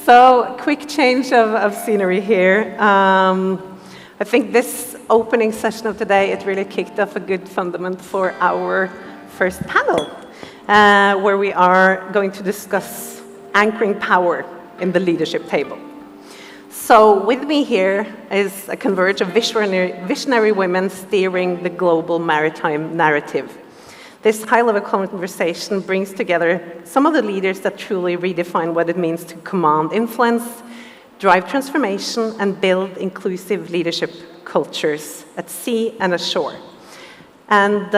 So, quick change of scenery here. I think this opening session of today, it really kicked off a good fundament for our first panel, where we are going to discuss anchoring power in the leadership table. So with me here is a converge of visionary women steering the global maritime narrative. This high-level conversation brings together some of the leaders that truly redefine what it means to command influence, drive transformation, and build inclusive leadership cultures at sea and ashore. And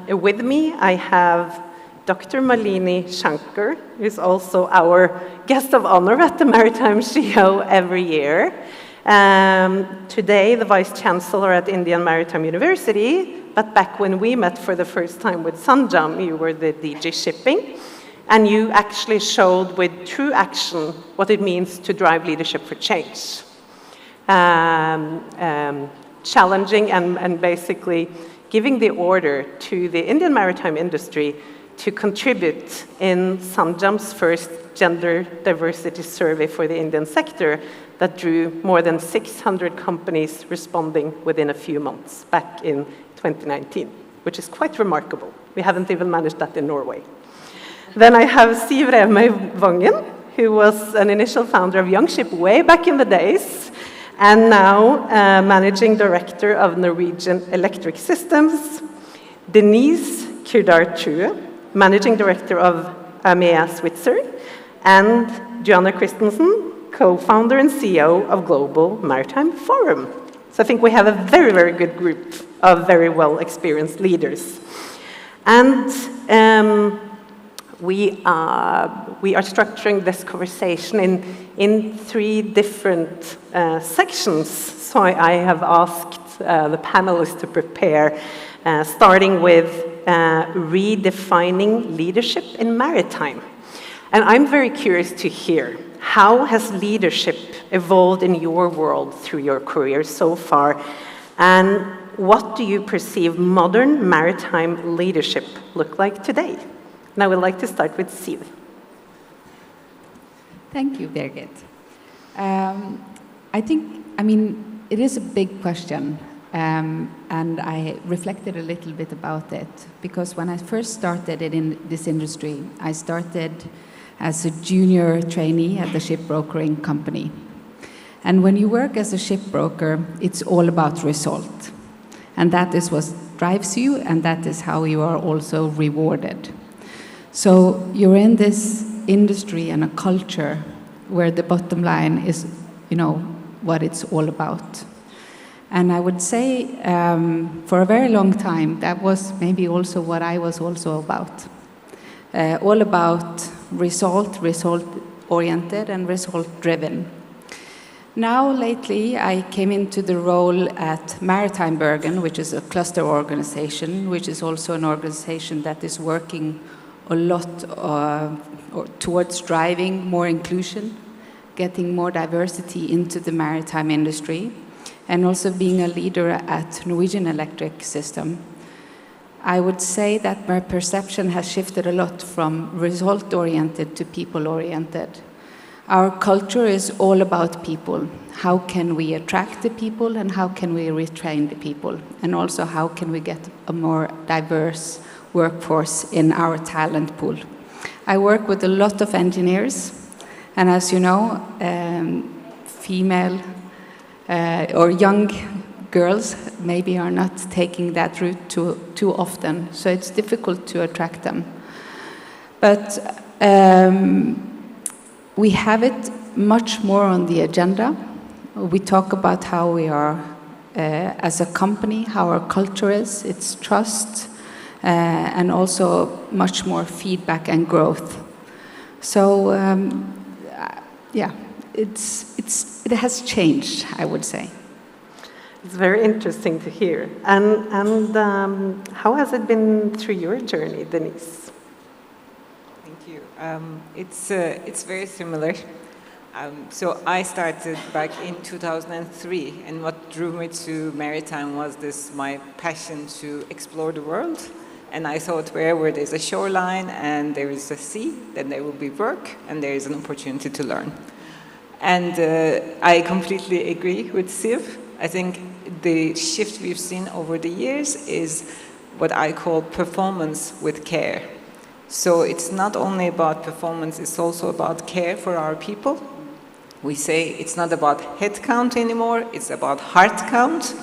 with me, I have Dr. Malini Shankar, who is also our guest of honor at the Maritime SheEO every year. Today, the Vice Chancellor at Indian Maritime University, but back when we met for the first time with Sanjam, you were the DG Shipping, and you actually showed with true action what it means to drive leadership for change. Challenging and basically giving the order to the Indian maritime industry to contribute in Sanjam's first gender diversity survey for the Indian sector that drew more than 600 companies responding within a few months back in 2019, which is quite remarkable. We haven't even managed that in Norway. Then I have Remøy-Vangen, who was an initial founder of Young Ship way back in the days, and now managing director of Norwegian Electric Systems. Deniz Kirdar, managing director of AMEA Svitzer, and Johannah Christensen, co-founder and CEO of Global Maritime Forum. So I think we have a very, very good group of very well-experienced leaders. And we are structuring this conversation in three different sections. So I have asked the panelists to prepare, starting with redefining leadership in maritime. And I'm very curious to hear, how has leadership evolved in your world through your career so far? And what do you perceive modern maritime leadership look like today? And I would like to start with Siv. Thank you, Birgit. I mean, it is a big question. And I reflected a little bit about it, because when I first started in this industry, I started as a junior trainee at the shipbrokering company. And when you work as a shipbroker, it's all about result. And that is what drives you, and that is how you are also rewarded. So you're in this industry and a culture where the bottom line is, what it's all about. And I would say, for a very long time, that was maybe also what I was also about. All about result-oriented and result-driven. Now, lately, I came into the role at Maritime Bergen, which is a cluster organization, which is also an organization that is working a lot towards driving more inclusion, getting more diversity into the maritime industry, and also being a leader at Norwegian Electric System. I would say that my perception has shifted a lot from result-oriented to people-oriented. Our culture is all about people. How can we attract the people, and how can we retrain the people? And also, how can we get a more diverse workforce in our talent pool? I work with a lot of engineers, and as you know, female or young girls maybe are not taking that route too often, so it's difficult to attract them. But we have it much more on the agenda. We talk about how we are as a company, how our culture is, its trust, and also much more feedback and growth. So yeah, it has changed, I would say. It's very interesting to hear. And how has it been through your journey, Deniz? Thank you. It's very similar. So I started back in 2003, and what drew me to maritime was my passion to explore the world. And I thought, wherever there's a shoreline and there is a sea, then there will be work and there is an opportunity to learn. And I completely agree with Siv. I think the shift we've seen over the years is what I call performance with care. So it's not only about performance, it's also about care for our people. We say it's not about head count anymore, it's about heart count.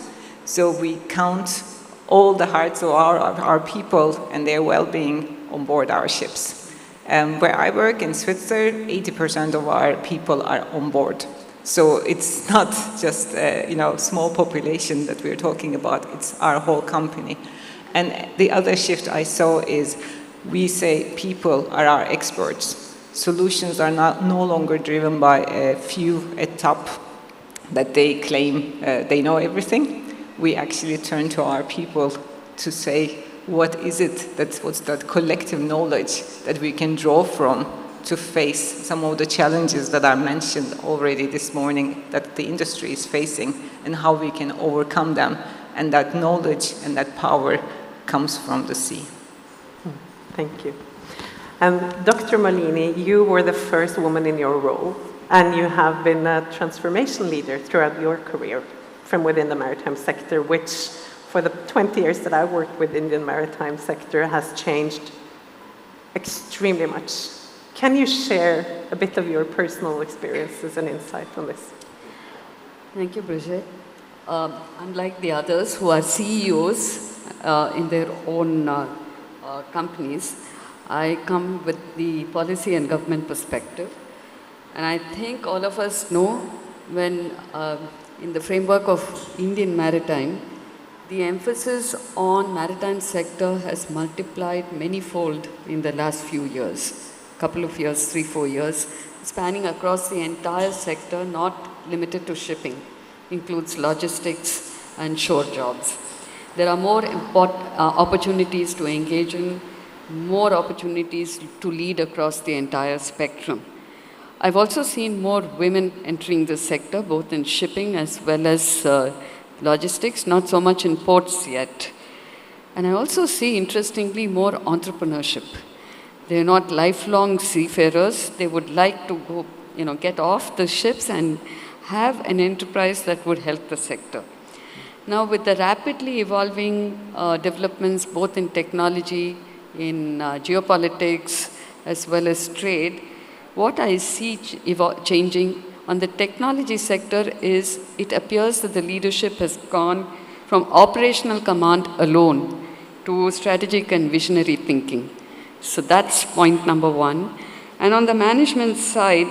So we count all the hearts of our people and their well-being on board our ships. Where I work in Svitzer, 80% of our people are on board. So it's not just a small population that we're talking about, it's our whole company. And the other shift I saw is we say people are our experts. Solutions are no longer driven by a few at top that they claim they know everything. We actually turn to our people to say, what is it what's that collective knowledge that we can draw from to face some of the challenges that are mentioned already this morning that the industry is facing and how we can overcome them. And that knowledge and that power comes from the sea. Thank you. Dr. Malini, you were the first woman in your role, and you have been a transformation leader throughout your career from within the maritime sector, which for the 20 years that I worked with Indian maritime sector has changed extremely much. Can you share a bit of your personal experiences and insight on this? Thank you, Birgit. Unlike the others who are CEOs in their own companies, I come with the policy and government perspective. And I think all of us know when in the framework of Indian maritime, the emphasis on maritime sector has multiplied manyfold in the last few years, couple of years, 3-4 years, spanning across the entire sector, not limited to shipping, includes logistics and shore jobs. There are more opportunities to engage in, more opportunities to lead across the entire spectrum. I've also seen more women entering this sector, both in shipping as well as logistics, not so much in ports yet. And I also see, interestingly, more entrepreneurship. They're not lifelong seafarers. They would like to go, get off the ships and have an enterprise that would help the sector. Now, with the rapidly evolving developments, both in technology, in geopolitics, as well as trade, what I see changing on the technology sector is it appears that the leadership has gone from operational command alone to strategic and visionary thinking. So that's point number one. And on the management side,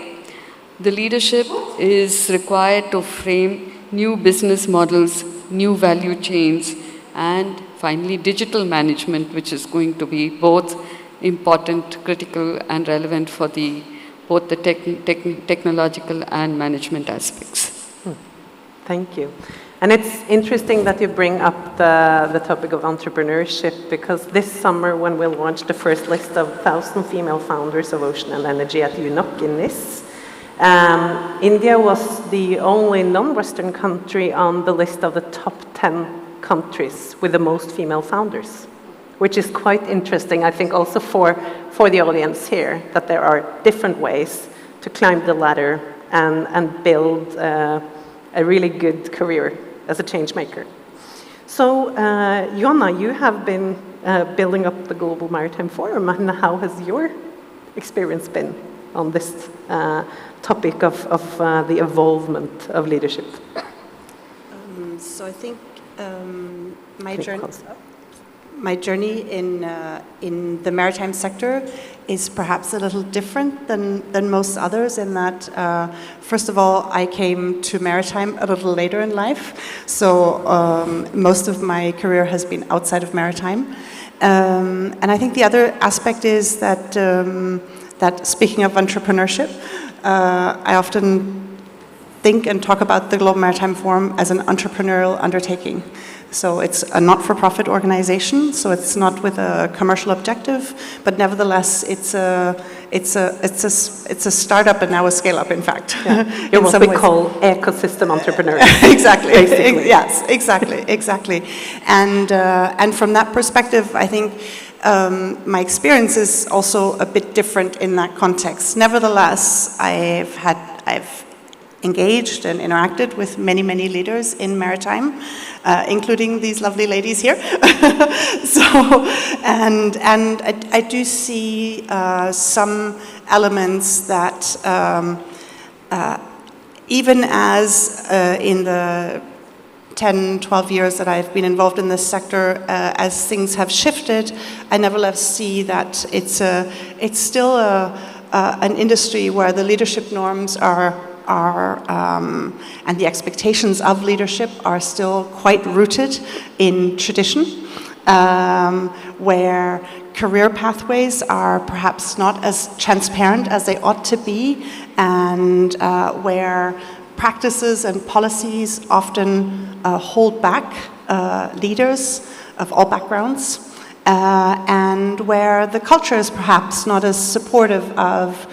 the leadership is required to frame new business models, new value chains, and finally digital management, which is going to be both important, critical, and relevant for both the technological and management aspects. Thank you. And it's interesting that you bring up the topic of entrepreneurship, because this summer when we'll launch the first list of 1,000 female founders of ocean and energy at UNOC in Deniz, India was the only non-Western country on the list of the top 10 countries with the most female founders, which is quite interesting, I think, also for the audience here, that there are different ways to climb the ladder and build a really good career as a change maker. So, Johannah, you have been building up the Global Maritime Forum, and how has your experience been on this topic of the evolvement of leadership? So I think my journey in the maritime sector is perhaps a little different than most others in that, first of all, I came to maritime a little later in life. So most of my career has been outside of maritime. And I think the other aspect is that, that speaking of entrepreneurship, I often think and talk about the Global Maritime Forum as an entrepreneurial undertaking. So it's a not-for-profit organization, so it's not with a commercial objective, but nevertheless, it's a startup and now a scale-up, in fact. Yeah. You're what we call ecosystem entrepreneurs. Exactly. Yes, exactly. And from that perspective, I think my experience is also a bit different in that context. Nevertheless, I've engaged and interacted with many, many leaders in maritime, including these lovely ladies here. And I do see some elements that even as in the 10, 12 years that I've been involved in this sector, as things have shifted, I nevertheless see that it's still an industry where the leadership norms are and the expectations of leadership are still quite rooted in tradition, where career pathways are perhaps not as transparent as they ought to be, and where practices and policies often hold back leaders of all backgrounds, and where the culture is perhaps not as supportive of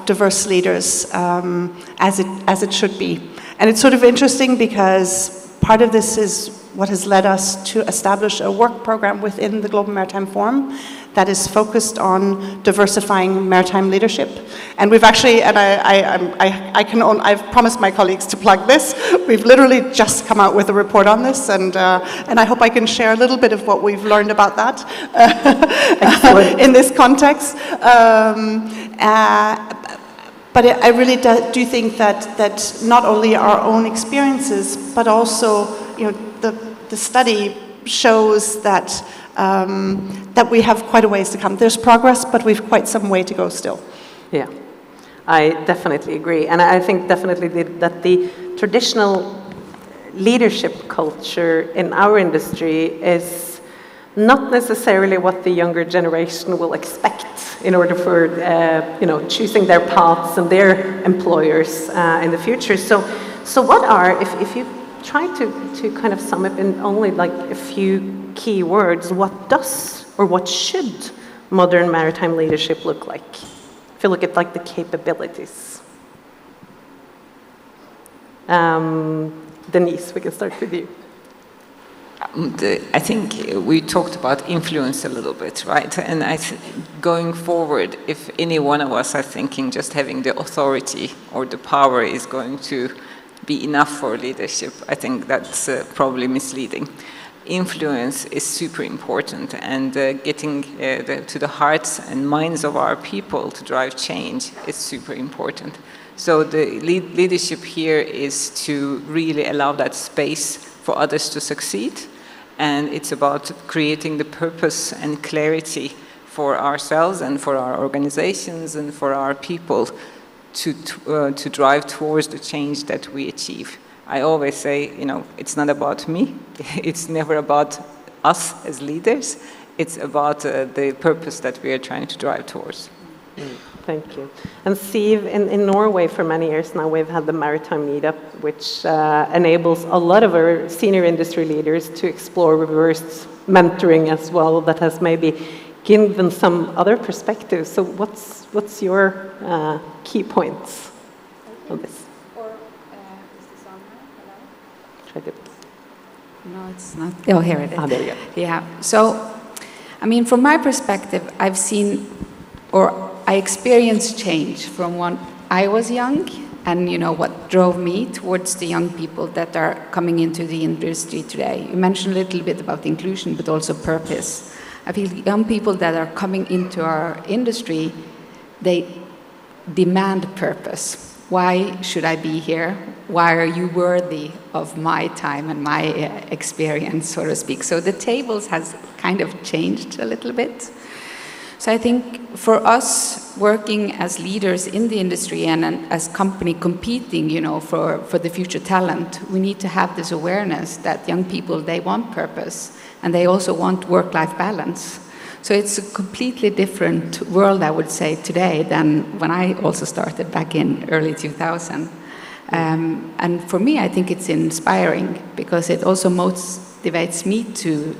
diverse leaders as it should be. And it's sort of interesting because part of this is what has led us to establish a work program within the Global Maritime Forum that is focused on diversifying maritime leadership. And we've actually, and I've promised my colleagues to plug this. We've literally just come out with a report on this, and I hope I can share a little bit of what we've learned about that in this context. But I really do think that not only our own experiences, but also, the study shows that that we have quite a ways to come. There's progress, but we've quite some way to go still. Yeah, I definitely agree. And I think definitely that the traditional leadership culture in our industry is not necessarily what the younger generation will expect in order for choosing their paths and their employers in the future. So what are, if you try to kind of sum up in only like a few key words, what does or what should modern maritime leadership look like? If you look at like the capabilities. Deniz, we can start with you. I think we talked about influence a little bit, right? And going forward, if any one of us are thinking just having the authority or the power is going to be enough for leadership, I think that's probably misleading. Influence is super important, and getting to the hearts and minds of our people to drive change is super important. So the leadership here is to really allow that space for others to succeed, and it's about creating the purpose and clarity for ourselves and for our organizations and for our people to drive towards the change that we achieve. I always say, it's not about me. It's never about us as leaders. It's about the purpose that we are trying to drive towards. Thank you. And Siv, in Norway for many years now, we've had the Maritime Meetup, which enables a lot of our senior industry leaders to explore reverse mentoring as well, that has maybe given some other perspectives. So what's your key points on this? No, it's not. Oh, here it is. Ah, there you go. Yeah. So, I mean, from my perspective, I've seen, or I experienced change from when I was young, and what drove me towards the young people that are coming into the industry today. You mentioned a little bit about inclusion, but also purpose. I feel young people that are coming into our industry, they demand purpose. Why should I be here? Why are you worthy of my time and my experience, so to speak? So the tables has kind of changed a little bit. So I think for us, working as leaders in the industry and as company competing, for the future talent, we need to have this awareness that young people, they want purpose, and they also want work-life balance. So it's a completely different world, I would say, today than when I also started back in early 2000. And for me, I think it's inspiring because it also motivates me to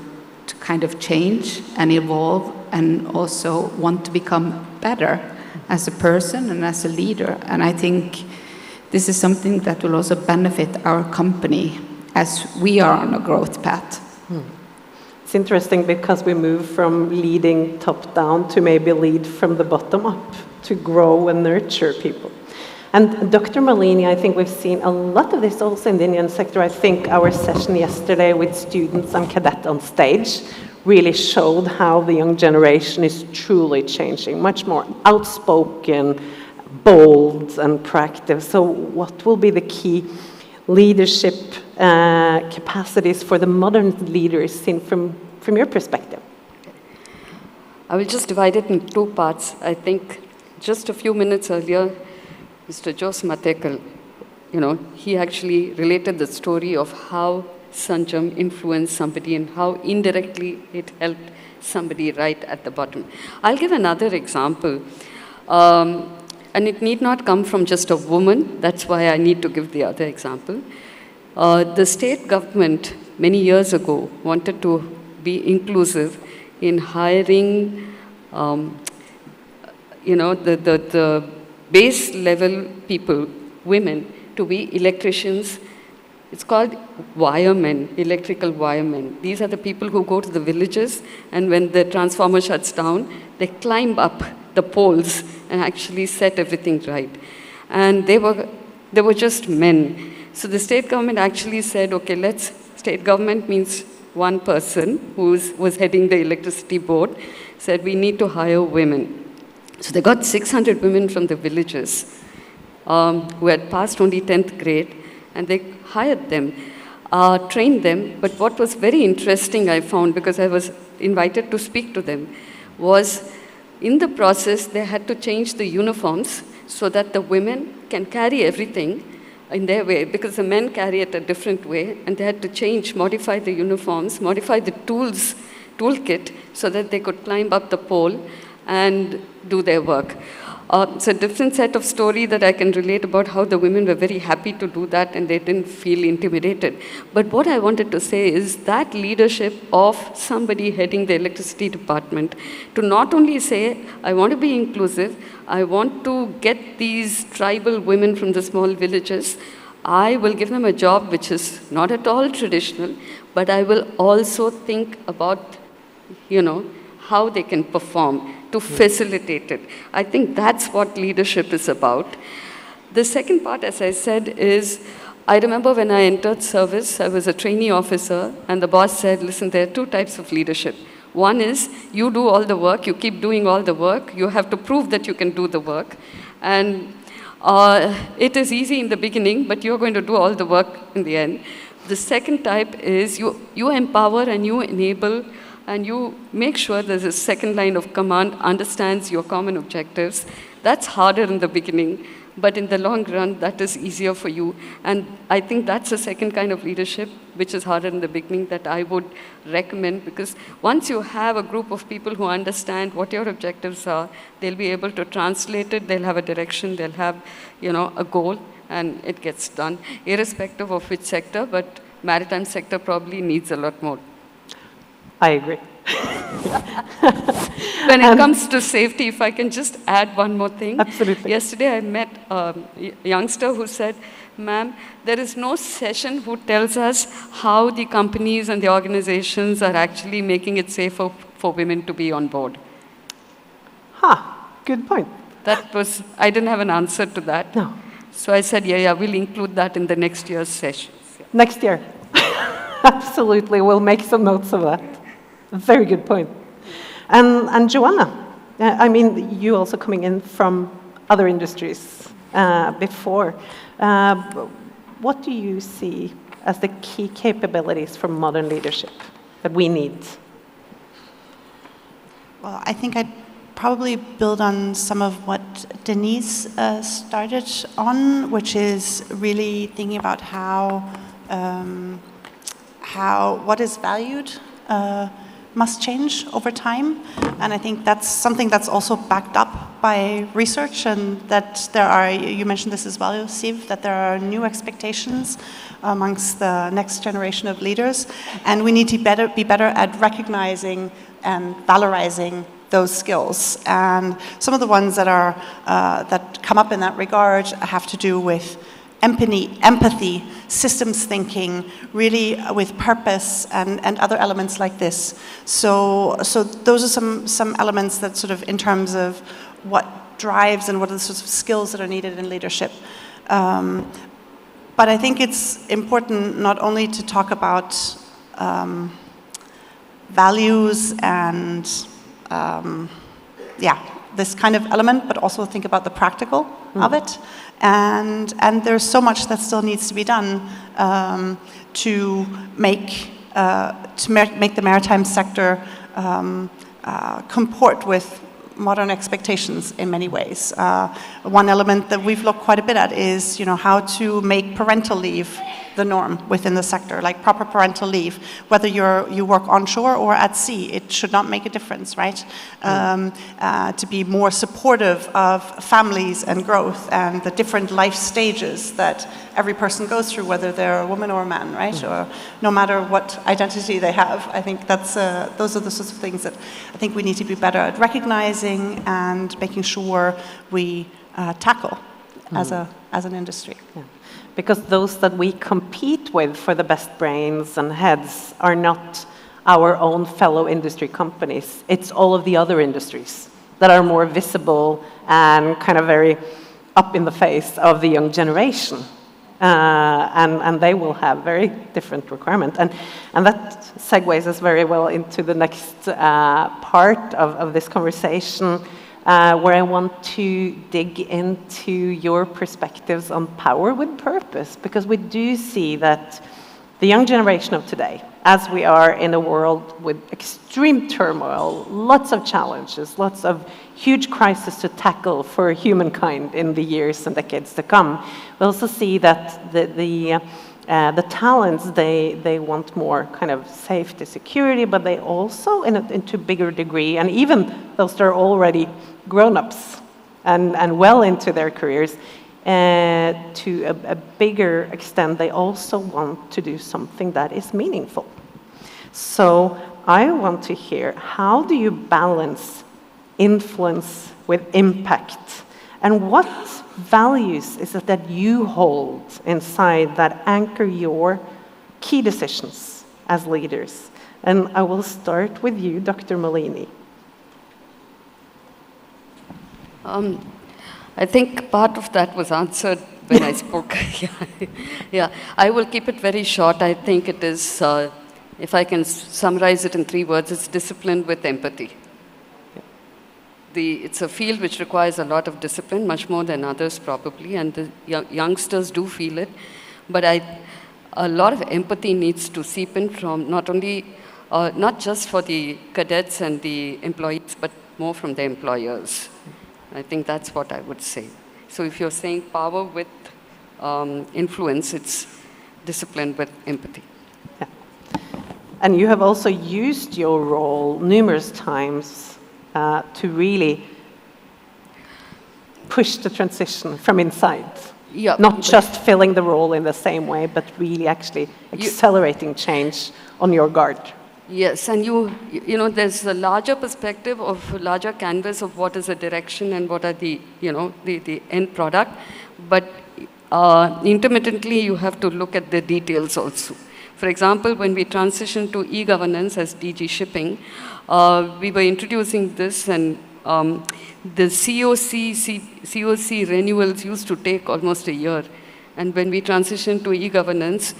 kind of change and evolve and also want to become better as a person and as a leader. And I think this is something that will also benefit our company as we are on a growth path. It's interesting because we move from leading top down to maybe lead from the bottom up to grow and nurture people. And Dr. Malini, I think we've seen a lot of this also in the Indian sector. I think our session yesterday with students and cadets on stage really showed how the young generation is truly changing, much more outspoken, bold, and proactive. So what will be the key leadership capacities for the modern leaders seen from your perspective? I will just divide it in two parts. I think just a few minutes earlier, Mr. Jose Matekal, he actually related the story of how Sanjam influenced somebody and how indirectly it helped somebody right at the bottom. I'll give another example. And it need not come from just a woman. That's why I need to give the other example. The state government, many years ago, wanted to be inclusive in hiring, the base level people, women, to be electricians. It's called wiremen, electrical wiremen. These are the people who go to the villages, and when the transformer shuts down, they climb up the poles and actually set everything right. And they were just men. So the state government actually said, okay, state government means one person who was heading the electricity board, said we need to hire women. So they got 600 women from the villages who had passed only 10th grade, and they hired them, trained them. But what was very interesting, I found, because I was invited to speak to them, was in the process, they had to change the uniforms so that the women can carry everything in their way, because the men carry it a different way, and they had to modify the uniforms, modify the toolkit, so that they could climb up the pole and do their work. It's a different set of story that I can relate about how the women were very happy to do that and they didn't feel intimidated. But what I wanted to say is that leadership of somebody heading the electricity department to not only say, I want to be inclusive, I want to get these tribal women from the small villages, I will give them a job which is not at all traditional, but I will also think about, how they can perform, to facilitate it. I think that's what leadership is about. The second part, as I said, is I remember when I entered service, I was a trainee officer, and the boss said, listen, there are two types of leadership. One is you do all the work, you keep doing all the work, you have to prove that you can do the work. And it is easy in the beginning, but you're going to do all the work in the end. The second type is you empower and you enable and you make sure there's a second line of command understands your common objectives. That's harder in the beginning, but in the long run, that is easier for you. And I think that's the second kind of leadership, which is harder in the beginning, that I would recommend, because once you have a group of people who understand what your objectives are, they'll be able to translate it, they'll have a direction, they'll have, a goal, and it gets done, irrespective of which sector, but maritime sector probably needs a lot more. I agree. When it comes to safety, if I can just add one more thing. Absolutely. Yesterday I met a youngster who said, ma'am, there is no session who tells us how the companies and the organizations are actually making it safer for women to be on board. Good point. I didn't have an answer to that. No. So I said, yeah, we'll include that in the next year's sessions. Yeah. Next year. Absolutely, we'll make some notes of that. Very good point. And Johannah, you also coming in from other industries before. What do you see as the key capabilities for modern leadership that we need? Well, I think I'd probably build on some of what Deniz started on, which is really thinking about how what is valued must change over time. And I think that's something that's also backed up by research, and that there are, you mentioned this as well, Siv, that there are new expectations amongst the next generation of leaders, and we need to be better at recognizing and valorizing those skills. And some of the ones that are that come up in that regard have to do with empathy, systems thinking, really with purpose and other elements like this. So those are some elements that sort of, in terms of what drives and what are the sorts of skills that are needed in leadership. But I think it's important not only to talk about values and this kind of element, but also think about the practical of it. And there's so much that still needs to be done to make the maritime sector comport with modern expectations in many ways. One element that we've looked quite a bit at is, how to make parental leave the norm within the sector, like proper parental leave, whether you work onshore or at sea, it should not make a difference, right? To be more supportive of families and growth and the different life stages that every person goes through, whether they're a woman or a man, right? Or no matter what identity they have. I think those are the sorts of things that I think we need to be better at recognizing and making sure we tackle as an industry. Yeah. Because those that we compete with for the best brains and heads are not our own fellow industry companies. It's all of the other industries that are more visible and kind of very up in the face of the young generation. And they will have very different requirements. And that segues us very well into the next part of this conversation, where I want to dig into your perspectives on power with purpose, because we do see that the young generation of today, as we are in a world with extreme turmoil, lots of challenges, lots of huge crises to tackle for humankind in the years and decades to come, we also see that the talents, they want more kind of safety, security, but they also, into bigger degree, and even those that are already grown-ups and well into their careers, to a bigger extent, they also want to do something that is meaningful. So I want to hear, how do you balance influence with impact? And what values is it that you hold inside that anchor your key decisions as leaders? And I will start with you, Dr. Malini. I think part of that was answered when I spoke. Yeah, I will keep it very short. I think it is, if I can summarize it in 3 words, it's discipline with empathy. It's a field which requires a lot of discipline, much more than others probably, and the youngsters do feel it. But a lot of empathy needs to seep in from not just for the cadets and the employees, but more from the employers. I think that's what I would say. So if you're saying power with influence, it's discipline with empathy. Yeah. And you have also used your role numerous times to really push the transition from inside. Yeah, not just filling the role in the same way, but really actually accelerating change on your guard. Yes, and you know, there's a larger perspective of a larger canvas of what is the direction and what are the, the end product. But intermittently, you have to look at the details also. For example, when we transitioned to e-governance as DG Shipping, we were introducing this, and the COC renewals used to take almost a year. And when we transitioned to e-governance,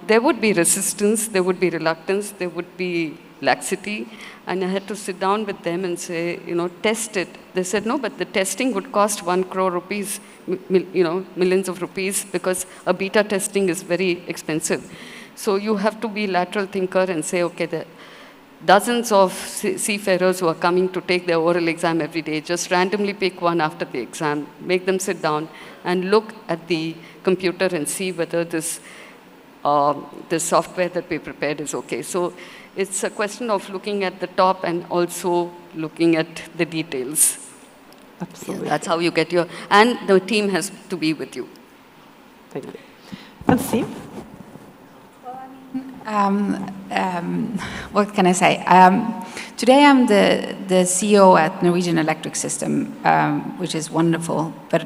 there would be resistance, there would be reluctance, there would be laxity, and I had to sit down with them and say, test it. They said, no, but the testing would cost 1 crore rupees, millions of rupees, because a beta testing is very expensive. So you have to be lateral thinker and say, okay, the dozens of seafarers who are coming to take their oral exam every day, just randomly pick one after the exam, make them sit down and look at the computer and see whether this the software that we prepared is okay. So it's a question of looking at the top and also looking at the details. Absolutely. Yeah, that's how you get and the team has to be with you. Thank you. And Steve? What can I say? Today I'm the CEO at Norwegian Electric System, which is wonderful, but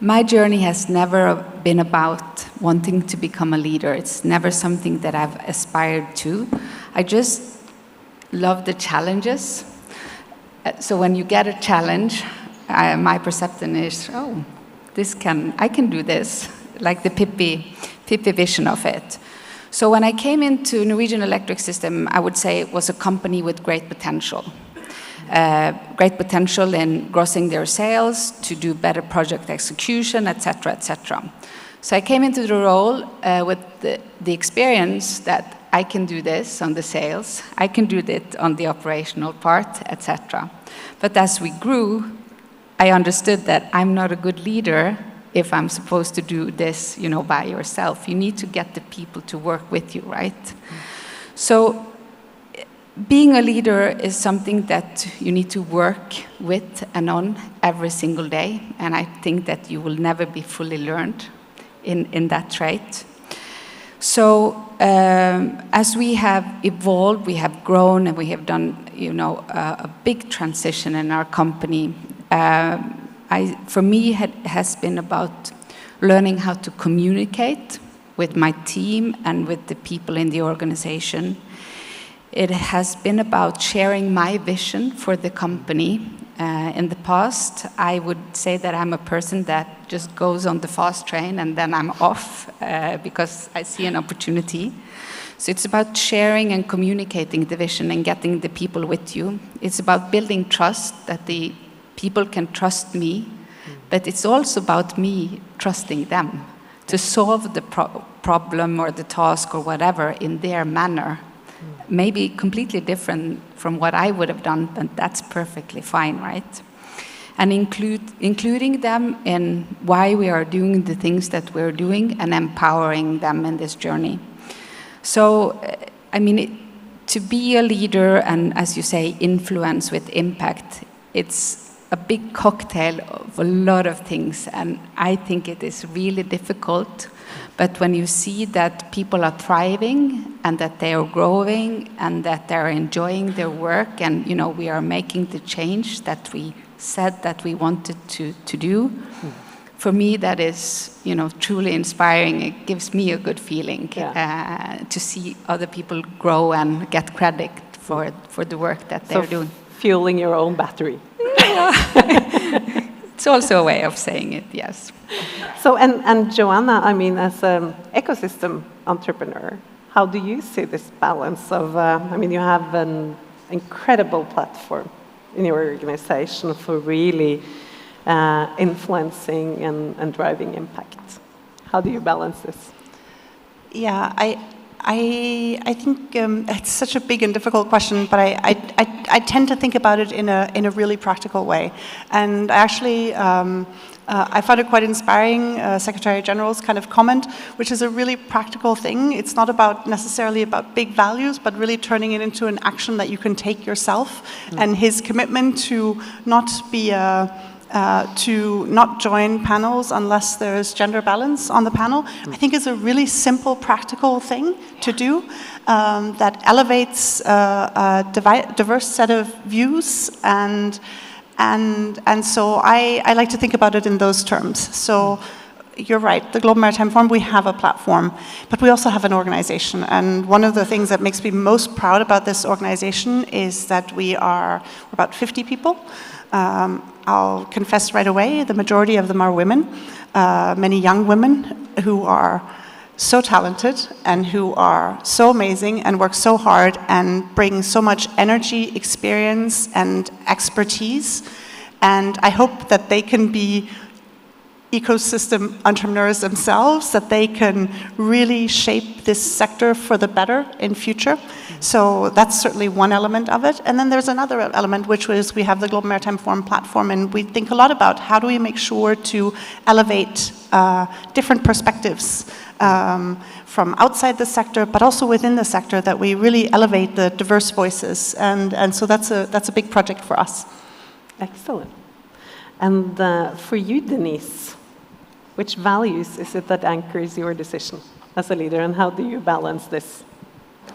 my journey has never been about wanting to become a leader. It's never something that I've aspired to. I just love the challenges. So when you get a challenge, my perception is, oh, I can do this, like the Pippi vision of it. So when I came into Norwegian Electric System, I would say it was a company with great potential. Great potential in grossing their sales, to do better project execution, etc., etc. So I came into the role with the experience that I can do this on the sales, I can do it on the operational part, etc. But as we grew, I understood that I'm not a good leader if I'm supposed to do this, by yourself. You need to get the people to work with you, right? So being a leader is something that you need to work with and on every single day, and I think that you will never be fully learned in that trait. So as we have evolved, we have grown, and we have done, a big transition in our company. For me, it has been about learning how to communicate with my team and with the people in the organization. It has been about sharing my vision for the company. In the past, I would say that I'm a person that just goes on the fast train and then I'm off because I see an opportunity. So it's about sharing and communicating the vision and getting the people with you. It's about building trust, that the people can trust me, but it's also about me trusting them to solve the problem or the task or whatever in their manner. Maybe completely different from what I would have done, but that's perfectly fine, right? And including them in why we are doing the things that we're doing and empowering them in this journey. So, to be a leader and, as you say, influence with impact, it's a big cocktail of a lot of things, and I think it is really difficult. But when you see that people are thriving and that they are growing and that they're enjoying their work and, we are making the change that we said that we wanted to do, for me that is, truly inspiring. It gives me a good feeling to see other people grow and get credit for the work that they're doing. Fueling your own battery. It's also a way of saying it, yes. So, and Johannah, as an ecosystem entrepreneur, how do you see this balance of, you have an incredible platform in your organization for really influencing and driving impact. How do you balance this? Yeah, I think it's such a big and difficult question, but I tend to think about it in a really practical way. And actually, I found it quite inspiring, Secretary General's kind of comment, which is a really practical thing. It's not necessarily about big values, but really turning it into an action that you can take yourself. And his commitment to not be to not join panels unless there's gender balance on the panel, I think is a really simple, practical thing to do that elevates a diverse set of views, and so I like to think about it in those terms. So you're right, the Global Maritime Forum, we have a platform, but we also have an organization. And one of the things that makes me most proud about this organization is that we're about 50 people. I'll confess right away, the majority of them are women, many young women who are so talented and who are so amazing and work so hard and bring so much energy, experience, and expertise. And I hope that they can be ecosystem entrepreneurs themselves, that they can really shape this sector for the better in future. So that's certainly one element of it. And then there's another element, which was we have the Global Maritime Forum platform, and we think a lot about how do we make sure to elevate different perspectives from outside the sector, but also within the sector, that we really elevate the diverse voices. And so that's a big project for us. Excellent. And for you, Deniz, which values is it that anchors your decision as a leader, and how do you balance this?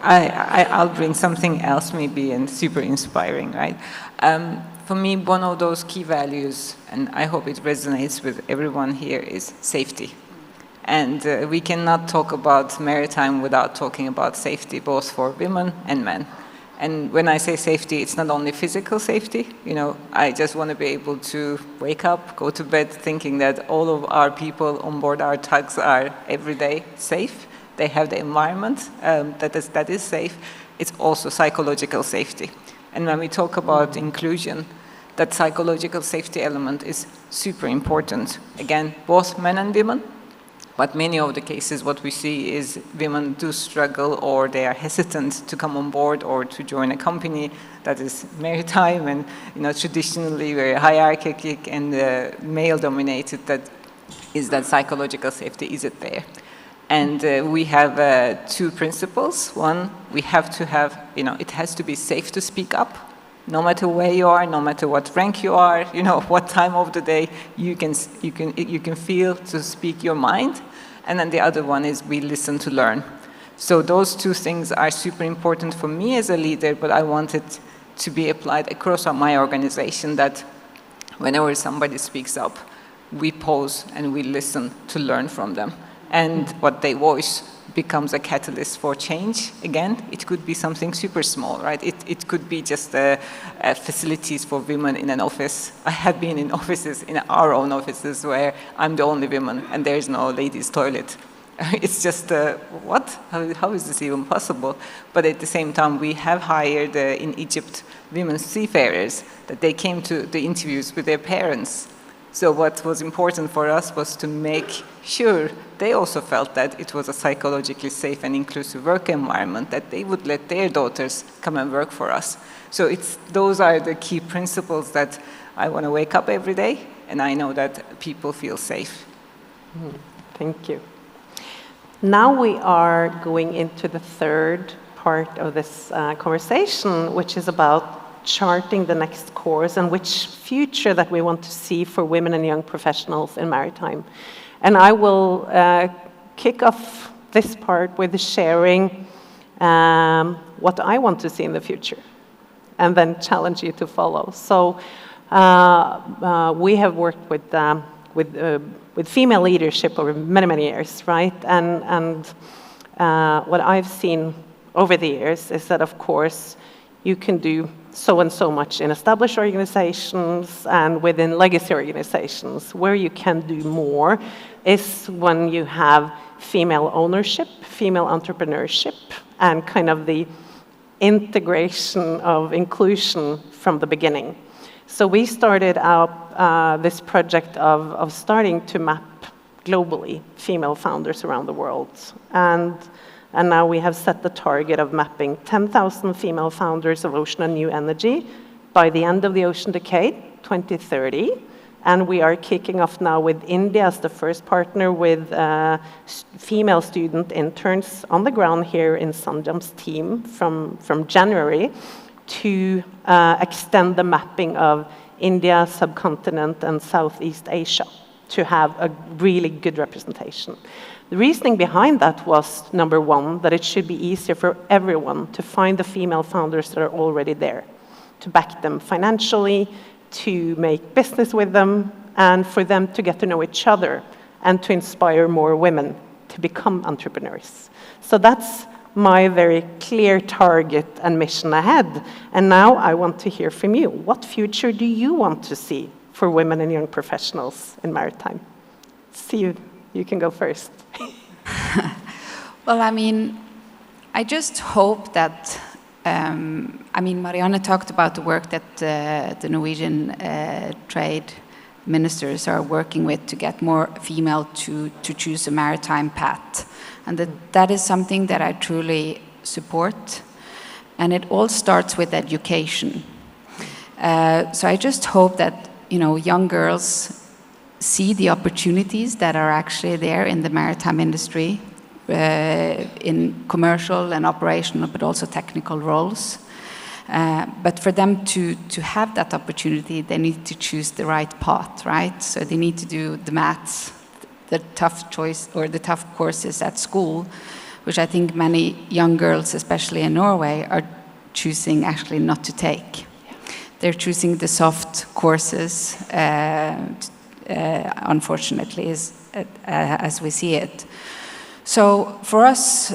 I'll bring something else maybe and super inspiring, right? For me, one of those key values, and I hope it resonates with everyone here, is safety. And we cannot talk about maritime without talking about safety, both for women and men. And when I say safety, it's not only physical safety. You know, I just want to be able to wake up, go to bed, thinking that all of our people on board our tugs are every day safe. They have the environment that is safe. It's also psychological safety. And when we talk about inclusion, that psychological safety element is super important. Again, both men and women. But many of the cases, what we see is women do struggle, or they are hesitant to come on board or to join a company that is maritime and, you know, traditionally very hierarchical and male-dominated. That is that psychological safety isn't there. And we have 2 principles. One, we have to have, you know, it has to be safe to speak up. No matter where you are, no matter what rank you are, you know, what time of the day, you can feel to speak your mind. And then the other one is we listen to learn. So those 2 things are super important for me as a leader, but I want it to be applied across my organization, that whenever somebody speaks up, we pause and we listen to learn from them. And what they voice becomes a catalyst for change. Again, it could be something super small, right? It could be just facilities for women in an office. I have been in offices, in our own offices, where I'm the only woman and there is no ladies' toilet. It's just, what? How is this even possible? But at the same time, we have hired in Egypt women seafarers, that they came to the interviews with their parents. So what was important for us was to make sure they also felt that it was a psychologically safe and inclusive work environment, that they would let their daughters come and work for us. So those are the key principles that I want to wake up every day, and I know that people feel safe. Thank you. Now we are going into the third part of this conversation, which is about charting the next course and which future that we want to see for women and young professionals in maritime. And I will kick off this part with sharing what I want to see in the future, and then challenge you to follow. So we have worked with female leadership over many, many years, right? And what I've seen over the years is that, of course, you can do so and so much in established organizations and within legacy organizations. Where you can do more is when you have female ownership, female entrepreneurship, and kind of the integration of inclusion from the beginning. So we started out this project of starting to map globally female founders around the world. And now we have set the target of mapping 10,000 female founders of ocean and new energy by the end of the ocean decade, 2030. And we are kicking off now with India as the first partner with female student interns on the ground here in Sanjam's team from January to extend the mapping of India, subcontinent, and Southeast Asia to have a really good representation. The reasoning behind that was, number one, that it should be easier for everyone to find the female founders that are already there, to back them financially, to make business with them, and for them to get to know each other and to inspire more women to become entrepreneurs. So that's my very clear target and mission ahead. And now I want to hear from you. What future do you want to see for women and young professionals in maritime? See, you can go first. Well, I mean, I just hope that, I mean, Marianne talked about the work that the Norwegian trade ministers are working with to get more female to choose a maritime path. And that is something that I truly support. And it all starts with education. So I just hope that, you know, young girls see the opportunities that are actually there in the maritime industry, in commercial and operational, but also technical roles. But for them to have that opportunity, they need to choose the right path, right? So they need to do the maths, the tough choice or the tough courses at school, which I think many young girls, especially in Norway, are choosing actually not to take. They're choosing the soft courses, unfortunately, as we see it. So for us,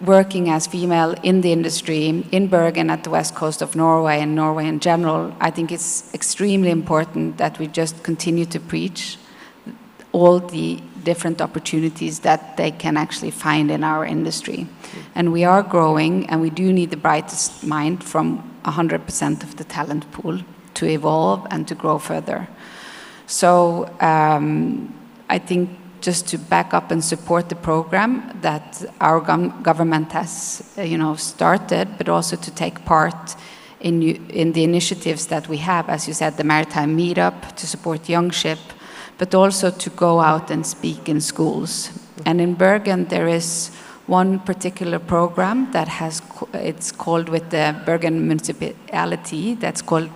working as female in the industry, in Bergen at the west coast of Norway and Norway in general, I think it's extremely important that we just continue to preach all the different opportunities that they can actually find in our industry. And we are growing, and we do need the brightest mind from 100% of the talent pool to evolve and to grow further. So I think just to back up and support the program that our government has started, but also to take part in the initiatives that we have, as you said, the Maritime Meetup to support youngship, but also to go out and speak in schools. And in Bergen there is one particular program that it's called with the Bergen municipality, that's called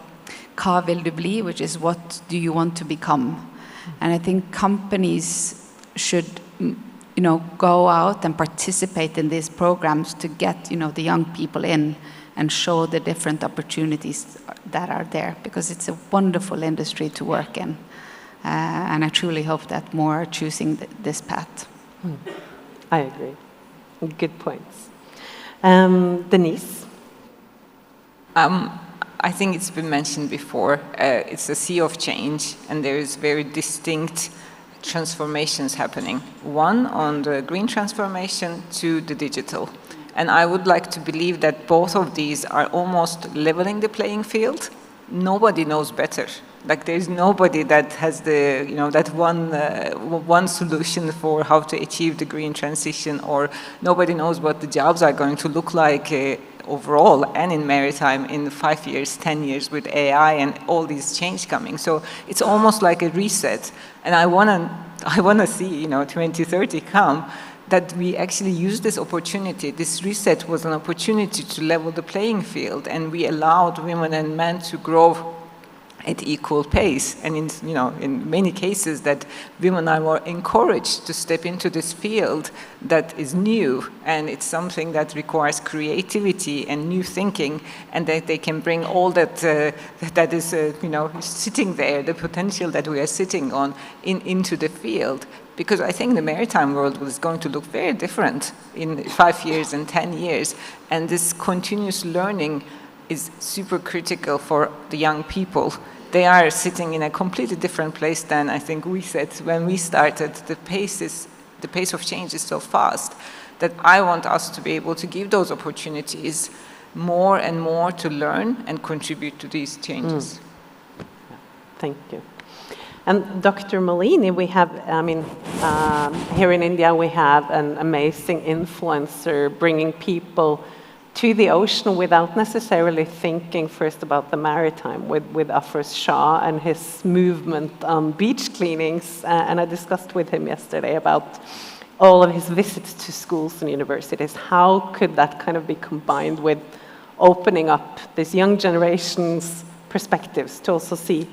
Hva vil du bli, which is what do you want to become? And I think companies should go out and participate in these programs to get the young people in and show the different opportunities that are there, because it's a wonderful industry to work in. And I truly hope that more are choosing this path. I agree. Good points. Deniz? I think it's been mentioned before. It's a sea of change, and there is very distinct transformations happening. One on the green transformation to the digital. And I would like to believe that both of these are almost leveling the playing field. Nobody knows better. Like there's nobody that has the, that one solution for how to achieve the green transition, or nobody knows what the jobs are going to look like overall and in maritime in 5 years, 10 years with AI and all these change coming. So it's almost like a reset. And I wanna see, 2030 come, that we actually use this opportunity. This reset was an opportunity to level the playing field, and we allowed women and men to grow at equal pace. And in many cases that women are more encouraged to step into this field that is new, and it's something that requires creativity and new thinking, and that they can bring all that that is sitting there, the potential that we are sitting on into the field. Because I think the maritime world is going to look very different in 5 years and 10 years, and this continuous learning is super critical for the young people. They are sitting in a completely different place than I think we said when we started. The pace of change is so fast that I want us to be able to give those opportunities more and more to learn and contribute to these changes. Thank you. And Dr. Malini, we have, here in India we have an amazing influencer bringing people to the ocean without necessarily thinking first about the maritime, with Afroz Shah and his movement on beach cleanings. And I discussed with him yesterday about all of his visits to schools and universities. How could that kind of be combined with opening up this young generation's perspectives to also see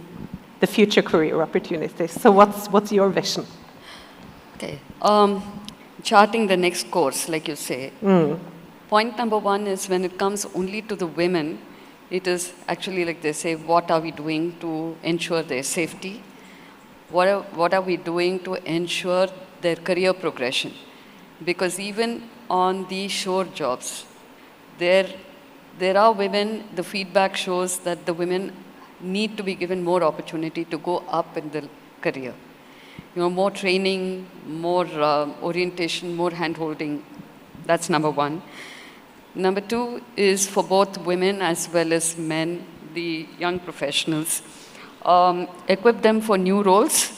the future career opportunities? So what's your vision? Okay, charting the next course, like you say. Point number one is when it comes only to the women, it is actually like they say, what are we doing to ensure their safety? What are we doing to ensure their career progression? Because even on the shore jobs, there are women, the feedback shows that the women need to be given more opportunity to go up in the career. More training, more orientation, more hand-holding. That's number one. Number two is for both women as well as men, the young professionals. Equip them for new roles,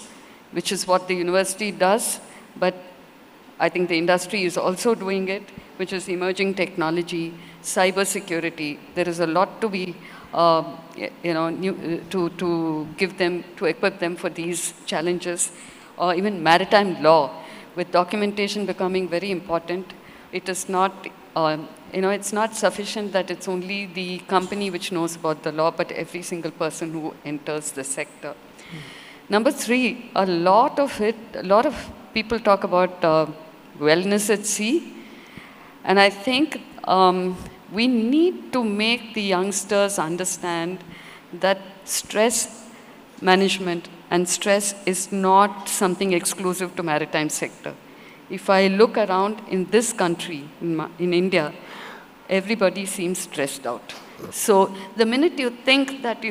which is what the university does, but I think the industry is also doing it, which is emerging technology, cyber security. There is a lot to be, to give them, to equip them for these challenges. Even maritime law, with documentation becoming very important, it is not, it's not sufficient that it's only the company which knows about the law, but every single person who enters the sector. Number three, a lot of people talk about wellness at sea, and I think we need to make the youngsters understand that stress management and stress is not something exclusive to maritime sector. If I look around in this country, in India, everybody seems stressed out. So the minute you think that,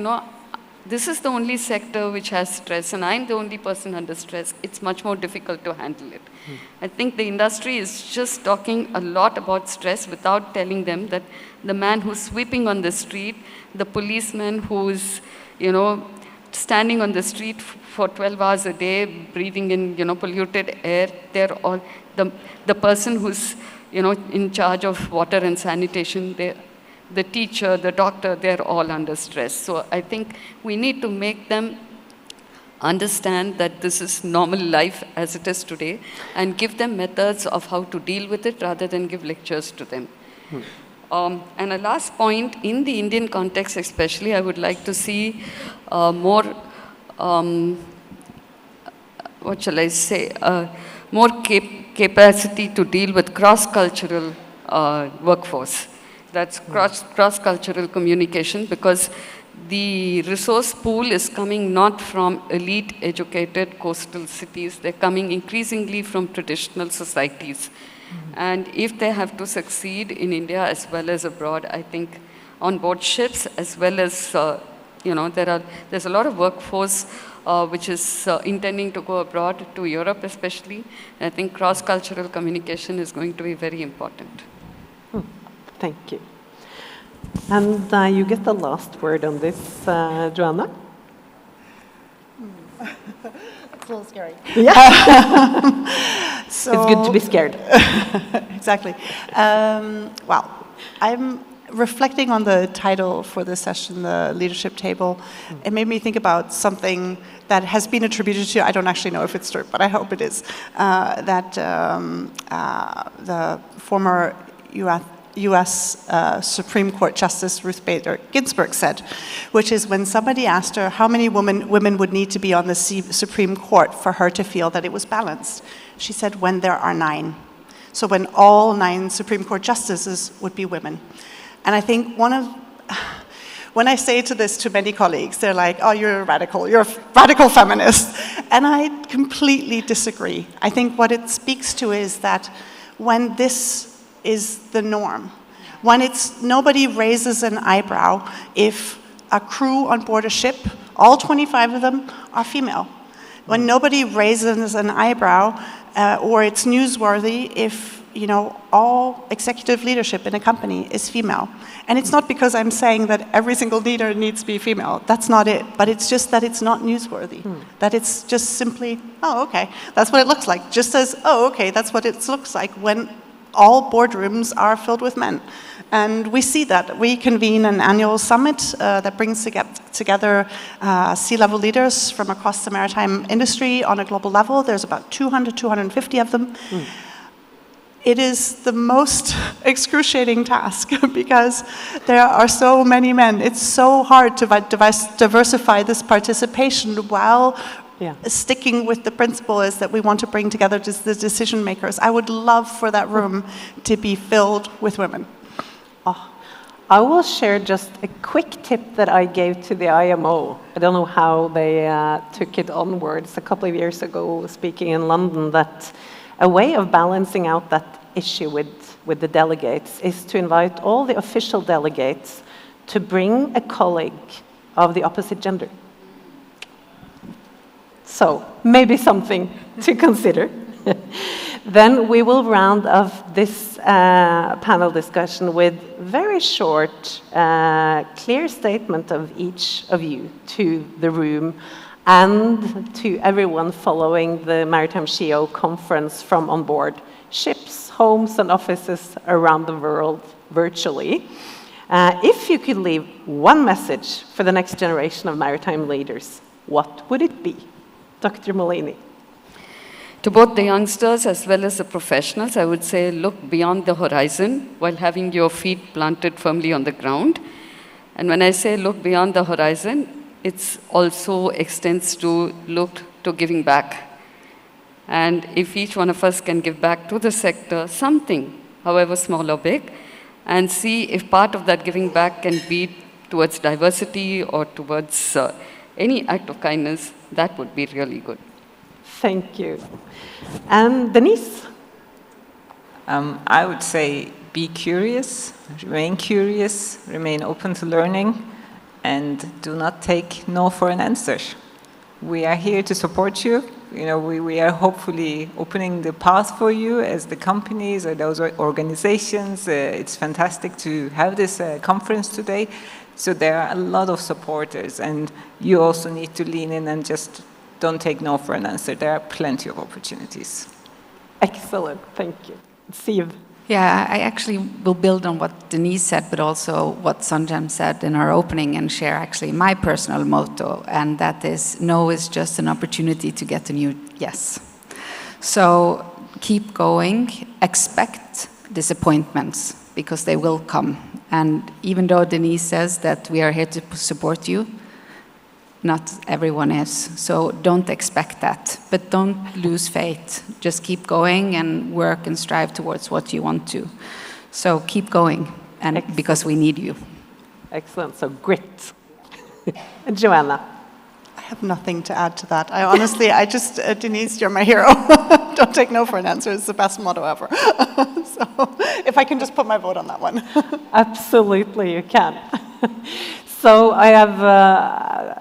this is the only sector which has stress and I'm the only person under stress, it's much more difficult to handle it. I think the industry is just talking a lot about stress without telling them that the man who's sweeping on the street, the policeman who's, standing on the street for 12 hours a day, breathing in, polluted air, they're all, the person who's, in charge of water and sanitation, the teacher, the doctor, they're all under stress. So I think we need to make them understand that this is normal life as it is today and give them methods of how to deal with it rather than give lectures to them. And a last point, in the Indian context especially, I would like to see more, what shall I say, more capacity to deal with cross-cultural workforce. That's cross-cultural communication, because the resource pool is coming not from elite educated coastal cities, they're coming increasingly from traditional societies. And if they have to succeed in India as well as abroad, I think on board ships as well as, there's a lot of workforce which is intending to go abroad, to Europe especially. I think cross-cultural communication is going to be very important. Thank you. And you get the last word on this, Johannah. It's a little scary. Yeah. So, it's good to be scared. Exactly. Well, I'm reflecting on the title for this session, the leadership table. It made me think about something that has been attributed to, I don't actually know if it's true, but I hope it is, that the former U.S. Supreme Court Justice Ruth Bader Ginsburg said, which is when somebody asked her how many women would need to be on the Supreme Court for her to feel that it was balanced, she said, when there are 9. So when all 9 Supreme Court justices would be women. And I think when I say this to many colleagues, they're like, oh, you're a radical feminist. And I completely disagree. I think what it speaks to is that when this is the norm, when nobody raises an eyebrow if a crew on board a ship, all 25 of them are female. When nobody raises an eyebrow or it's newsworthy if all executive leadership in a company is female. And it's not because I'm saying that every single leader needs to be female. That's not it. But it's just that it's not newsworthy. That it's just simply, oh, okay, that's what it looks like. Just as, oh, okay, that's what it looks like when all boardrooms are filled with men. And we see that. We convene an annual summit that brings together C-level leaders from across the maritime industry on a global level. There's about 200, 250 of them. It is the most excruciating task because there are so many men. It's so hard to diversify this participation while sticking with the principle is that we want to bring together the decision makers. I would love for that room to be filled with women. I will share just a quick tip that I gave to the IMO. I don't know how they took it onwards a couple of years ago, speaking in London, that a way of balancing out that issue with the delegates is to invite all the official delegates to bring a colleague of the opposite gender. So maybe something to consider. Then we will round off this panel discussion with very short, clear statement of each of you to the room and to everyone following the Maritime SheEO conference from on board ships, homes, and offices around the world virtually. If you could leave one message for the next generation of maritime leaders, what would it be? Dr. Malini. To both the youngsters as well as the professionals, I would say look beyond the horizon while having your feet planted firmly on the ground. And when I say look beyond the horizon, it also extends to look to giving back. And if each one of us can give back to the sector something, however small or big, and see if part of that giving back can be towards diversity or towards any act of kindness, that would be really good. Thank you. And Deniz? I would say be curious, remain open to learning, and do not take no for an answer. We are here to support you. You know, we are hopefully opening the path for you as the companies or those organizations. It's fantastic to have this conference today. So there are a lot of supporters, and you also need to lean in and just don't take no for an answer. There are plenty of opportunities. Excellent, thank you. Siv. Yeah, I actually will build on what Deniz said, but also what Sanjam said in our opening, and share actually my personal motto, and that is, no is just an opportunity to get a new yes. So keep going, expect disappointments, because they will come. And even though Deniz says that we are here to support you, not everyone is. So don't expect that, but don't lose faith. Just keep going and work and strive towards what you want to. So keep going, and because we need you. Excellent, so grit. And Johannah. I have nothing to add to that. I honestly, Deniz, you're my hero. Don't take no for an answer. It's the best motto ever. So if I can just put my vote on that one. Absolutely, you can. So I have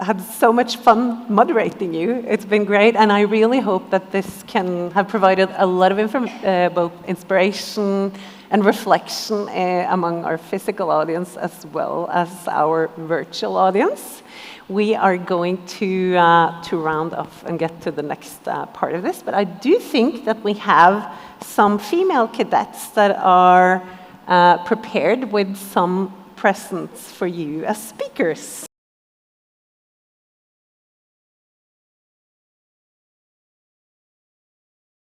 had so much fun moderating you. It's been great, and I really hope that this can have provided a lot of both inspiration and reflection among our physical audience as well as our virtual audience. We are going to round off and get to the next part of this, but I do think that we have some female cadets that are prepared with some presents for you as speakers.